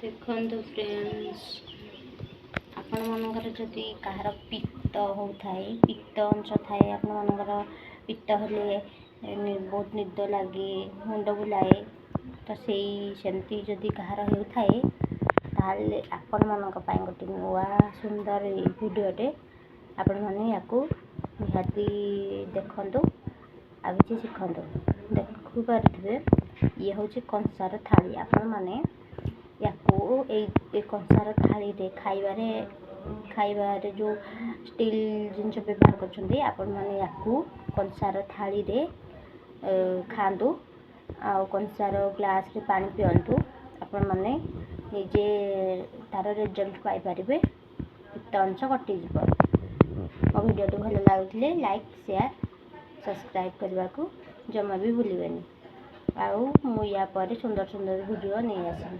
ଦେଖନ୍ତୁ ଫ୍ରେଣ୍ଡସ୍, ଆପଣମାନଙ୍କର ଯଦି କାହାର ପିତ୍ତ ହେଉଥାଏ, ପିତ୍ତ ଅଂଶ ଥାଏ, ଆପଣମାନଙ୍କର ପିତ୍ତ ହେଲେ ବହୁତ ନିଦ ଲାଗେ, ମୁଣ୍ଡ ବୁଲାଏ, ତ ସେମିତି ଯଦି କାହାର ହେଉଥାଏ ତାହେଲେ ଆପଣମାନଙ୍କ ପାଇଁ ଗୋଟେ ନୂଆ ସୁନ୍ଦର ଭିଡ଼ିଓଟେ। ଆପଣମାନେ ୟାକୁ ନିହାତି ଦେଖନ୍ତୁ ଆଉ କିଛି ଶିଖନ୍ତୁ। ଦେଖିପାରୁଥିବେ ଇଏ ହେଉଛି କଂସାର ଥାଳି। ଆପଣମାନେ ୟାକୁ ଏଇ କଂସାର ଥାଳିରେ ଖାଇବାରେ ଯେଉଁ ଷ୍ଟିଲ୍ ଜିନିଷ ବ୍ୟବହାର କରୁଛନ୍ତି, ଆପଣମାନେ ୟାକୁ କଂସାର ଥାଳିରେ ଖାଆନ୍ତୁ ଆଉ କଂସାର ଗ୍ଲାସରେ ପାଣି ପିଅନ୍ତୁ। ଆପଣମାନେ ନିଜେ ତା'ର ରେଜଲ୍ଟ ପାଇପାରିବେ, ପିତ୍ତ ଅଂଶ କଟିଯିବ। ମୋ ଭିଡ଼ିଓଟି ଭଲ ଲାଗୁଥିଲେ ଲାଇକ୍, ସେୟାର, ସବସ୍କ୍ରାଇବ୍ କରିବାକୁ ଜମା ବି ଭୁଲିବେନି। ଆଉ ମୁଁ ୟା ପରେ ସୁନ୍ଦର ସୁନ୍ଦର ଭିଡ଼ିଓ ନେଇ ଆସିବି।